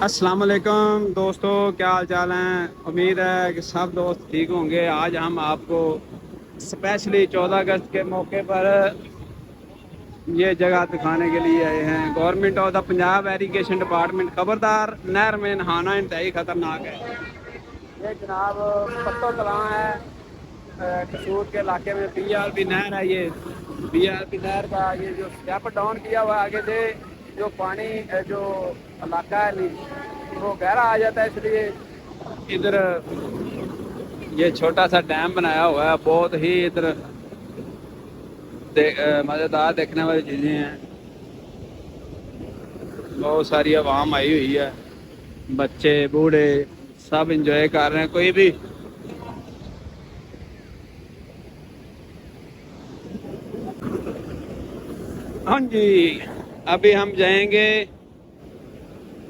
अस्सलाम वालेकुम दोस्तों, क्या हाल चाल हैं। उम्मीद है कि सब दोस्त ठीक होंगे। आज हम आपको स्पेशली 14 अगस्त के मौके पर ये जगह दिखाने के लिए आए हैं। Government of the Punjab irrigation department, खबरदार नहर में नहाना इंतहाई ख़तरनाक है। ये जनाब पत्तो कलां है, कसूर के इलाके में BRB नहर है। ये BRB नहर का ये जो स्टेप डाउन किया हुआ है आगे से, जो पानी जो इलाका है वो गहरा आ जाता है, इसलिए इधर ये छोटा सा डैम बनाया हुआ है। बहुत ही इधर मज़ेदार देखने वाली चीज़ें हैं। बहुत सारी आवाम आई हुई है, बच्चे बूढ़े सब इंजॉय कर रहे हैं। कोई भी हाँ जी, अभी हम जाएंगे।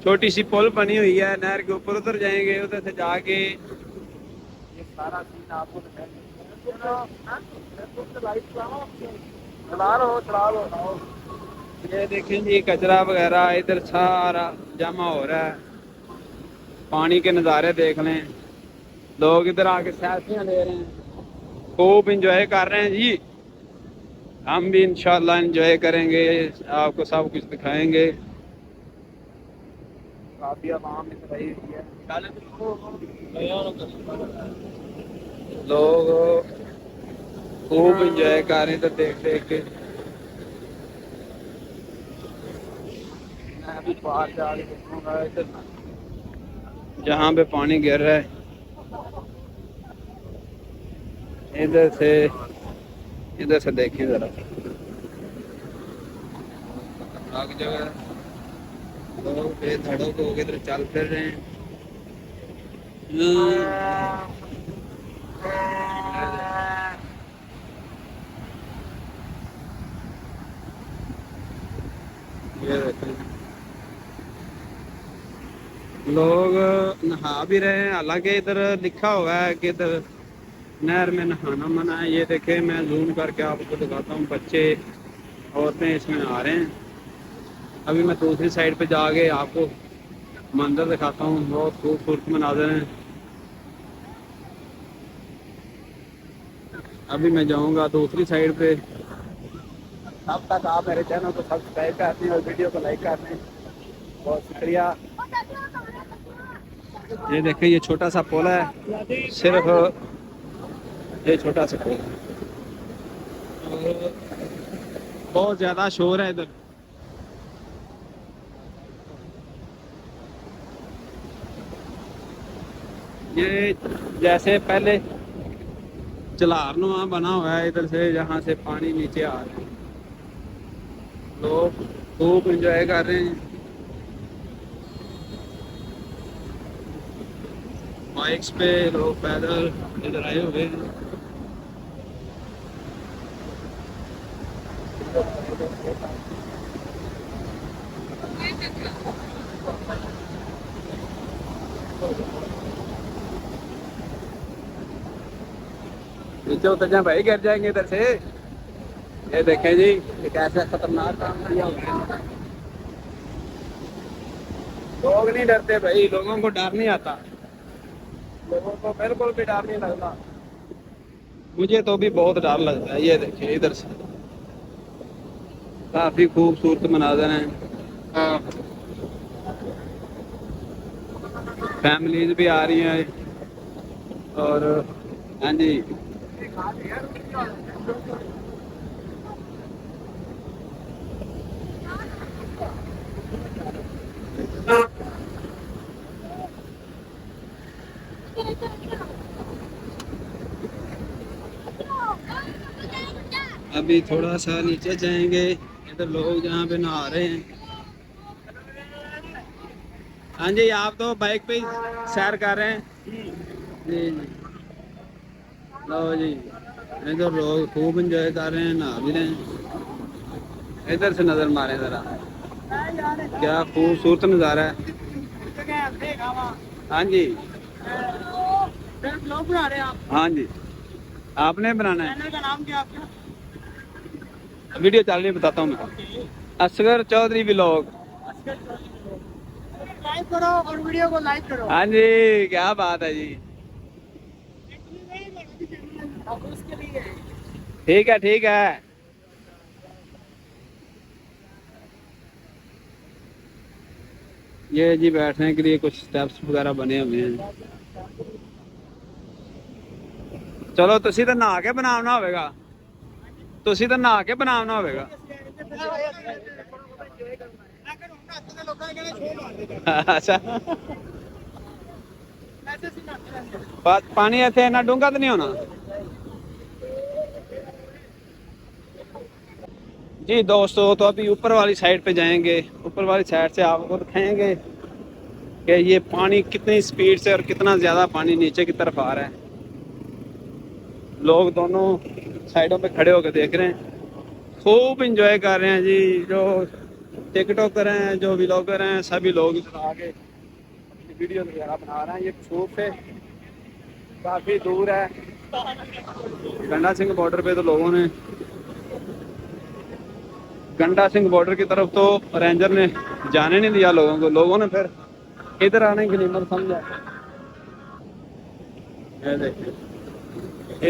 छोटी सी पुल बनी हुई है नहर के ऊपर, उधर जाएंगे। उधर से जाके ये सारा सीन आपको चला लो। ये देखें जी, कचरा वगैरह इधर सारा जमा हो रहा है। पानी के नज़ारे देख लें। लोग इधर आके सेल्फियां ले रहे हैं, खूब इंजॉय कर रहे हैं जी। हम भी इंशाल्लाह इंजॉय करेंगे, आपको सब कुछ दिखाएंगे। काफी आवाम इधर आई हुई है, लोग खूब इंजॉय कर रहे हैं इधर देख देख के। मैं अभी बाहर जाके देखूंगा इधर जहाँ पे पानी गिर रहा है। इधर से देखिए जरा, आगे जगह लोग बेधड़क हो के इधर चल फिर रहे हैं। ये देखें, लोग नहा भी रहे हैं। हालांकि इधर लिखा हुआ है कि इधर नहर में नहाना मना है। ये देखें, मैं जूम करके आपको दिखाता हूँ। बच्चे औरतें इसमें नहा रहे हैं। अभी मैं दूसरी साइड पे जाके आपको मंदिर दिखाता हूँ। बहुत खूबसूरत मनाज़र हैं। अभी मैं जाऊँगा दूसरी साइड पे। तब तक आप मेरे चैनल को सब्सक्राइब कर दें और वीडियो को लाइक कर दें। बहुत शुक्रिया। ये देखें, ये छोटा सा पुल है, सिर्फ ये छोटा सा पुल। बहुत ज़्यादा शोर है इधर। ये जैसे पहले चलारनुमा बना हुआ है इधर से, जहाँ से पानी नीचे आ रहा है। लोग खूब एंजॉय कर रहे हैं। बाइक्स पे लोग पैदल इधर आए हुए हैं। नीचे उतर जाए भाई, गिर जाएंगे इधर से। ये देखें जी, ये कैसा खतरनाक काम किया हुआ है। लोग नहीं डरते भाई, लोगों को डर नहीं आता। लोगों को बिल्कुल भी डर नहीं लगता। मुझे तो भी बहुत डर लगता है। ये देखिए, इधर से काफी खूबसूरत मनाजर हैं। फैमिलीज भी आ रही हैं। और हाँ जी, अभी थोड़ा सा नीचे जाएंगे। इधर लोग जहाँ पे नहा रहे हैं। हाँ जी, आप तो बाइक पे ही सैर कर रहे हैं जी जी। लो जी, इधर लोग खूब एंजॉय कर रहे हैं, नहा भी रहे हैं। इधर से नजर मारे जरा, क्या खूबसूरत नज़ारा है। हाँ जी, ब्लॉग बना रहे हैं आप? हाँ जी, आपने बनाना है। चैनल का नाम क्या आपका? वीडियो चल रही है, बताता हूँ मैं। असगर चौधरी व्लॉग। लाइक करो और वीडियो को लाइक करो। हाँ जी, क्या बात है जी। अब उसके लिए ठीक है, ठीक है। ये जी बैठने के लिए कुछ स्टेप्स वगैरह बने हुए हैं। चलो तुसी तो नहा के बनाना होगा, तुसी तो नहा के बनाना होगा। अच्छा, पानी इतने इन्ना डूंगा तो नहीं होना। जी दोस्तों, तो अभी ऊपर वाली साइड पे जाएंगे। ऊपर वाली साइड से आपको दिखाएंगे कि ये पानी कितनी स्पीड से और कितना ज़्यादा पानी नीचे की तरफ आ रहा है। लोग दोनों साइडों पे खड़े होकर देख रहे हैं, खूब इंजॉय कर रहे हैं जी। जो टिकटॉकर हैं, जो व्लॉगर हैं, सभी लोग इधर आके अपनी वीडियो वगैरह बना रहे हैं। ये शूट से काफ़ी दूर है, गंडा सिंह बॉर्डर पे। तो लोगों ने गंडा सिंह बॉर्डर की तरफ तो रेंजर ने जाने नहीं दिया लोगों को। लोगों ने फिर इधर आने की हिम्मत समझा। ये देखिए,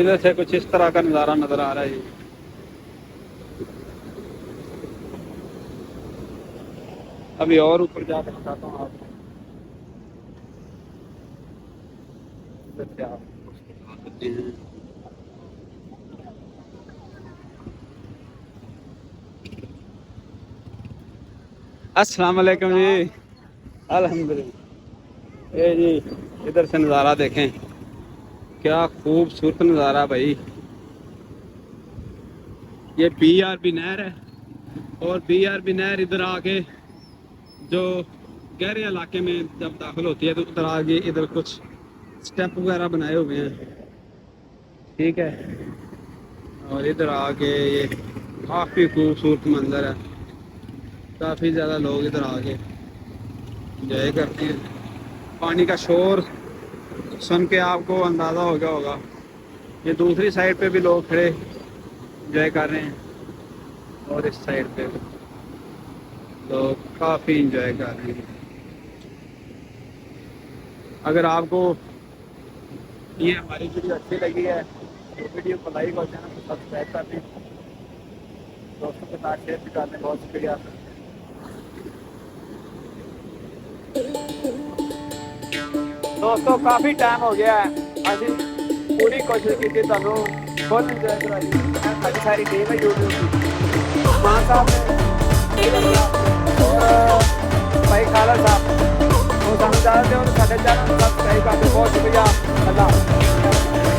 इधर से कुछ इस तरह का नज़ारा नजर आ रहा है। अभी और ऊपर जाकर बताता हूँ आपको। इधर से आप बता सकते हैं। अस्सलाम वालेकुम जी। अल्हम्दुलिल्लाह। ये जी इधर से नज़ारा देखें, क्या खूबसूरत नज़ारा भाई। ये BRB नहर है, और BRB नहर इधर आके जो गहरे इलाके में जब दाखिल होती है तो उधर आगे इधर कुछ स्टेप वगैरह बनाए हुए हैं, ठीक है। और इधर आके ये काफ़ी खूबसूरत मंजर है। काफ़ी ज़्यादा लोग इधर आके एंजॉय करते हैं। पानी का शोर सुन के आपको अंदाज़ा हो गया होगा। ये दूसरी साइड पे भी लोग खड़े एंजॉय कर रहे हैं, और इस साइड पे लोग काफ़ी एंजॉय कर रहे हैं। अगर आपको ये हमारी वीडियो अच्छी लगी है तो वीडियो को लाइक और चैनल को सब्सक्राइब कर दें, दोस्तों के साथ शेयर भी कर दें। बहुत शुक्रिया। दोस्तों काफ़ी टाइम हो गया है, अभी पूरी कोशिश की थी तुहानू फुल इंजॉय कराई। सारी सारी टीम है यूट्यूब की, मान साहब और भाई खालद साहब, वो सानू जानते हो तो साडे चैनल को सब्सक्राइब कर दो। बहुत शुक्रिया। अल्लाह।